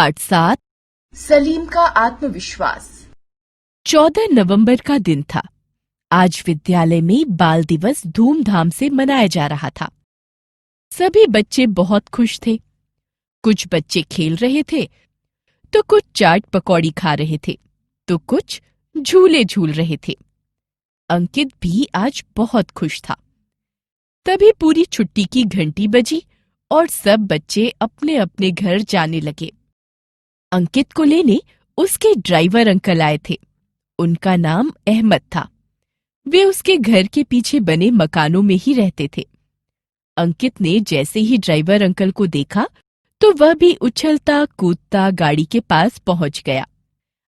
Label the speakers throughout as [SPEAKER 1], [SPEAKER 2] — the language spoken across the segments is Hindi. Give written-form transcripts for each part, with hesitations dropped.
[SPEAKER 1] पाठ 7।
[SPEAKER 2] सलीम का आत्मविश्वास।
[SPEAKER 1] 14 नवंबर का दिन था। आज विद्यालय में बाल दिवस धूमधाम से मनाया जा रहा था। सभी बच्चे बहुत खुश थे। कुछ बच्चे खेल रहे थे, तो कुछ चाट पकौड़ी खा रहे थे, तो कुछ झूले झूल रहे थे। अंकित भी आज बहुत खुश था। तभी पूरी छुट्टी की घंटी बजी और सब बच्चे अपने अपने घर जाने लगे। अंकित को लेने उसके ड्राइवर अंकल आए थे। उनका नाम अहमद था। वे उसके घर के पीछे बने मकानों में ही रहते थे। अंकित ने जैसे ही ड्राइवर अंकल को देखा तो वह भी उछलता कूदता गाड़ी के पास पहुंच गया।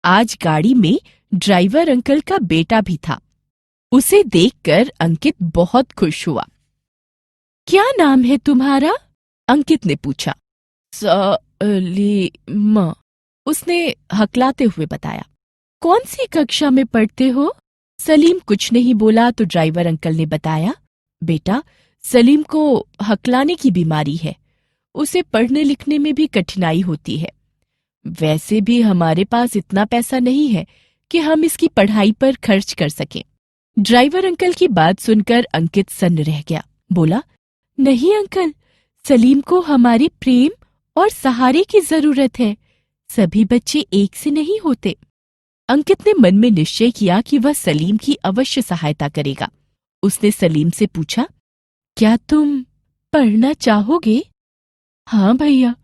[SPEAKER 1] आज गाड़ी में ड्राइवर अंकल का बेटा भी था। उसे देखकर अंकित बहुत खुश हुआ। क्या नाम है तुम्हारा? अंकित ने पूछा। सलीम, उसने हकलाते हुए बताया। कौन सी कक्षा में पढ़ते हो? सलीम कुछ नहीं बोला तो ड्राइवर अंकल ने बताया, बेटा, सलीम को हकलाने की बीमारी है। उसे पढ़ने लिखने में भी कठिनाई होती है। वैसे भी हमारे पास इतना पैसा नहीं है कि हम इसकी पढ़ाई पर खर्च कर सकें। ड्राइवर अंकल की बात सुनकर अंकित सन्न रह गया। बोला, नहीं अंकल, सलीम को हमारे प्रेम और सहारे की जरूरत है। सभी बच्चे एक से नहीं होते। अंकित ने मन में निश्चय किया कि वह सलीम की अवश्य सहायता करेगा। उसने सलीम से पूछा, क्या तुम पढ़ना चाहोगे? हाँ भैया,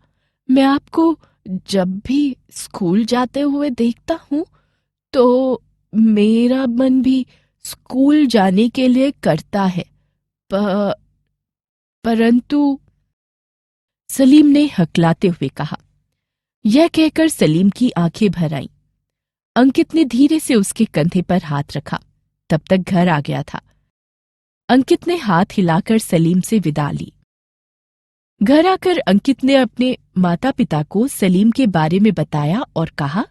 [SPEAKER 1] मैं आपको जब भी स्कूल जाते हुए देखता हूँ तो मेरा मन भी स्कूल जाने के लिए करता है। परंतु सलीम ने हकलाते हुए कहा। यह कहकर सलीम की आंखें भर आईं। अंकित ने धीरे से उसके कंधे पर हाथ रखा। तब तक घर आ गया था। अंकित ने हाथ हिलाकर सलीम से विदा ली। घर आकर अंकित ने अपने माता पिता को सलीम के बारे में बताया और कहा,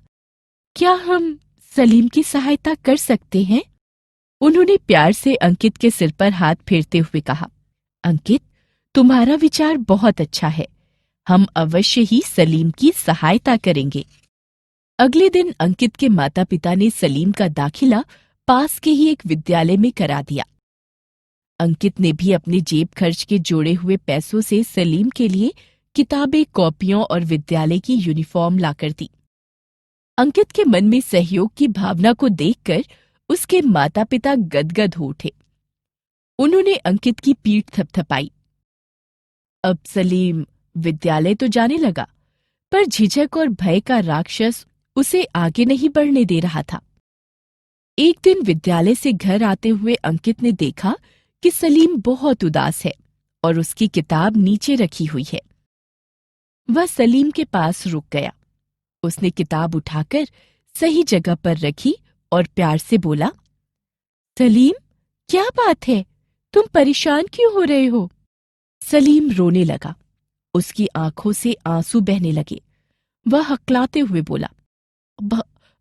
[SPEAKER 1] क्या हम सलीम की सहायता कर सकते हैं? उन्होंने प्यार से अंकित के सिर पर हाथ फेरते हुए कहा, अंकित, तुम्हारा विचार बहुत अच्छा है। हम अवश्य ही सलीम की सहायता करेंगे। अगले दिन अंकित के माता पिता ने सलीम का दाखिला पास के ही एक विद्यालय में करा दिया। अंकित ने भी अपने जेब खर्च के जोड़े हुए पैसों से सलीम के लिए किताबें, कॉपियों और विद्यालय की यूनिफॉर्म लाकर दी। अंकित के मन में सहयोग की भावना को देखकर उसके माता पिता गदगद हो उठे। उन्होंने अंकित की पीठ थपथपाई। अब सलीम विद्यालय तो जाने लगा, पर झिझक और भय का राक्षस उसे आगे नहीं बढ़ने दे रहा था। एक दिन विद्यालय से घर आते हुए अंकित ने देखा कि सलीम बहुत उदास है और उसकी किताब नीचे रखी हुई है। वह सलीम के पास रुक गया। उसने किताब उठाकर सही जगह पर रखी और प्यार से बोला, सलीम, क्या बात है? तुम परेशान क्यों हो रहे हो? सलीम रोने लगा। उसकी आंखों से आंसू बहने लगे। वह हकलाते हुए बोला,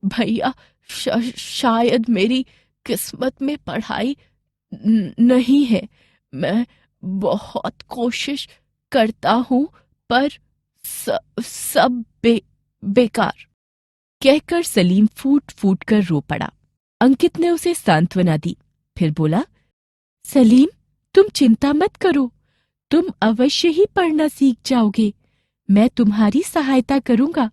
[SPEAKER 1] भैया, शायद मेरी किस्मत में पढ़ाई नहीं है। मैं बहुत कोशिश करता हूं, पर सब बेकार। कहकर सलीम फूट फूट कर रो पड़ा। अंकित ने उसे सांत्वना दी, फिर बोला, सलीम, तुम चिंता मत करो। तुम अवश्य ही पढ़ना सीख जाओगे। मैं तुम्हारी सहायता करूंगा।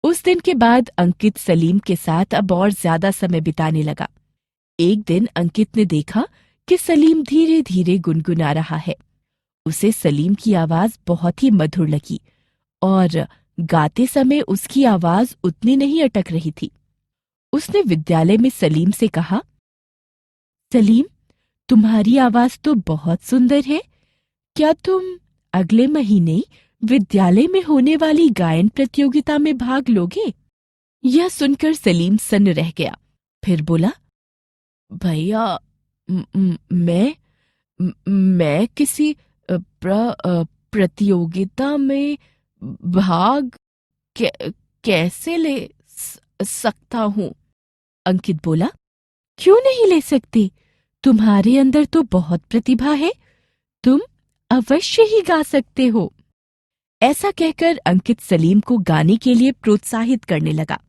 [SPEAKER 1] उस दिन के बाद अंकित सलीम के साथ अब और ज्यादा समय बिताने लगा। एक दिन अंकित ने देखा कि सलीम धीरे धीरे गुनगुना रहा है। उसे सलीम की आवाज बहुत ही मधुर लगी और गाते समय उसकी आवाज उतनी नहीं अटक रही थी। उसने विद्यालय में सलीम से कहा, सलीम, तुम्हारी आवाज तो बहुत सुंदर है। क्या तुम अगले महीने विद्यालय में होने वाली गायन प्रतियोगिता में भाग लोगे? यह सुनकर सलीम सन्न रह गया। फिर बोला, भैया, मैं किसी प्रतियोगिता में भाग कैसे ले सकता हूं? अंकित बोला, क्यों नहीं ले सकते? तुम्हारे अंदर तो बहुत प्रतिभा है। तुम अवश्य ही गा सकते हो। ऐसा कहकर अंकित सलीम को गाने के लिए प्रोत्साहित करने लगा।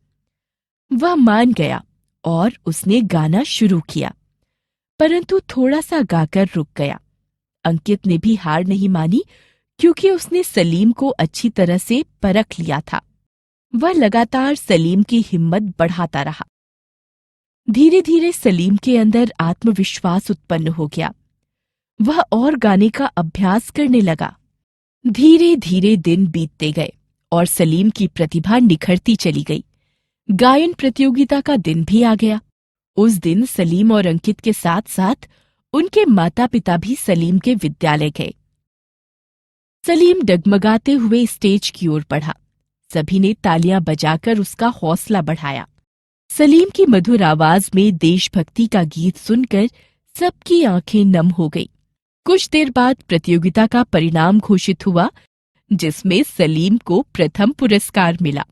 [SPEAKER 1] वह मान गया और उसने गाना शुरू किया, परंतु थोड़ा सा गाकर रुक गया। अंकित ने भी हार नहीं मानी, क्योंकि उसने सलीम को अच्छी तरह से परख लिया था। वह लगातार सलीम की हिम्मत बढ़ाता रहा। धीरे धीरे सलीम के अंदर आत्मविश्वास उत्पन्न हो गया। वह और गाने का अभ्यास करने लगा। धीरे धीरे दिन बीतते गए और सलीम की प्रतिभा निखरती चली गई। गायन प्रतियोगिता का दिन भी आ गया। उस दिन सलीम और अंकित के साथ साथ उनके माता पिता भी सलीम के विद्यालय गए। सलीम डगमगाते हुए स्टेज की ओर बढ़ा। सभी ने तालियां बजाकर उसका हौसला बढ़ाया। सलीम की मधुर आवाज में देशभक्ति का गीत सुनकर सबकी आंखें नम हो गई। कुछ देर बाद प्रतियोगिता का परिणाम घोषित हुआ, जिसमें सलीम को प्रथम पुरस्कार मिला।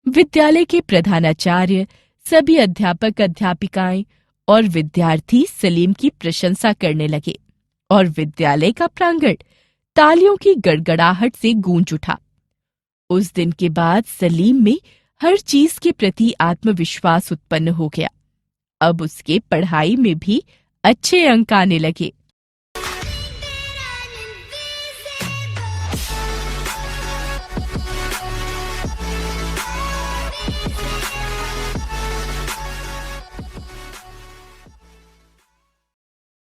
[SPEAKER 1] विद्यालय के प्रधानाचार्य, सभी अध्यापक अध्यापिकाएं और विद्यार्थी सलीम की प्रशंसा करने लगे और विद्यालय का प्रांगण तालियों की गड़गड़ाहट से गूंज उठा। उस दिन के बाद सलीम में हर चीज के प्रति आत्मविश्वास उत्पन्न हो गया। अब उसके पढ़ाई में भी अच्छे अंक आने लगे।